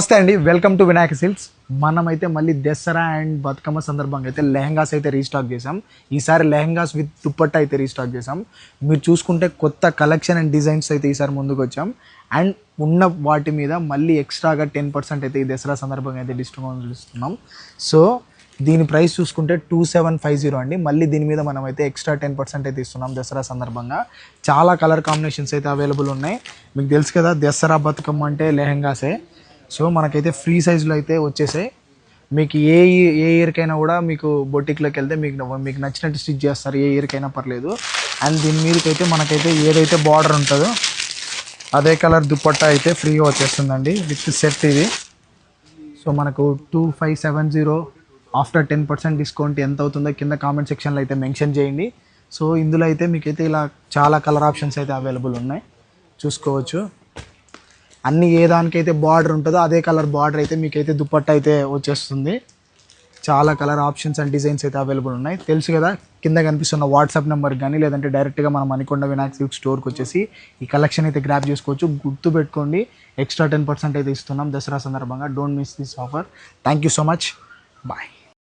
నమస్తే అండి, welcome to Vinayaka silks. మనమైతే మళ్ళీ దసరా అండ్ బతుకమ్మ సందర్భంగా అయితే లెహంగాస్ అయితే రీస్టాక్ చేసాం. ఈసారి లెహంగాస్ విత్ దుపట్టా అయితే రీస్టాక్ చేసాం. మీరు చూసుకుంటే కొత్త కలెక్షన్ అండ్ డిజైన్స్ అయితే ఈసారి ముందుకు వచ్చాం. అండ్ ఉన్న వాటి మీద మళ్ళీ ఎక్స్ట్రాగా 10% అయితే ఈ దసరా సందర్భంగా అయితే డిస్కౌంట్ ఇస్తున్నాం. సో దీని ప్రైస్ చూసుకుంటే 2750 అండి. మళ్ళీ దీని మీద మనం అయితే ఎక్స్ట్రా 10% అయితే ఇస్తున్నాం దసరా సందర్భంగా. చాలా కలర్ కాంబినేషన్స్ అయితే అవైలబుల్ ఉన్నాయి. మీకు తెలుసు కదా, దసరా బతుకమ్మ అంటే లెహంగాసే. సో మనకైతే ఫ్రీ సైజులో అయితే వచ్చేసాయి. మీకు ఏ ఇయర్కైనా కూడా మీకు బొటిక్లోకి వెళ్తే మీకు నచ్చినట్టు స్టిచ్ చేస్తారు, ఏ ఇయర్కైనా పర్లేదు. అండ్ దీని మీదకైతే మనకైతే ఏదైతే బార్డర్ ఉంటుందో అదే కలర్ దుపట్టా అయితే ఫ్రీగా వచ్చేస్తుందండి విత్ సెట్ ఇది. సో మనకు 2570 ఆఫ్టర్ 10% డిస్కౌంట్ ఎంత అవుతుందో కింద కామెంట్ సెక్షన్లో అయితే మెన్షన్ చేయండి. సో ఇందులో అయితే మీకైతే ఇలా చాలా కలర్ ఆప్షన్స్ అయితే అవైలబుల్ ఉన్నాయి, చూసుకోవచ్చు. అన్ని ఏ దానికైతే బార్డర్ ఉంటుందో అదే కలర్ బార్డర్ అయితే మీకైతే దుపట్టా అయితే వచ్చేస్తుంది. చాలా కలర్ ఆప్షన్స్ అండ్ డిజైన్స్ అయితే అవైలబుల్ ఉన్నాయి. తెలుసు కదా, కింద కనిపిస్తున్న వాట్సాప్ నెంబర్ కానీ లేదంటే డైరెక్ట్గా మనం మణికొండ వినాయక సిల్క్ స్టోర్కి వచ్చేసి ఈ కలెక్షన్ అయితే గ్రాప్ చేసుకోవచ్చు. గుర్తుపెట్టుకోండి, ఎక్స్ట్రా 10% అయితే ఇస్తున్నాం దసరా సందర్భంగా. Don't miss this offer. Thank you so much. Bye.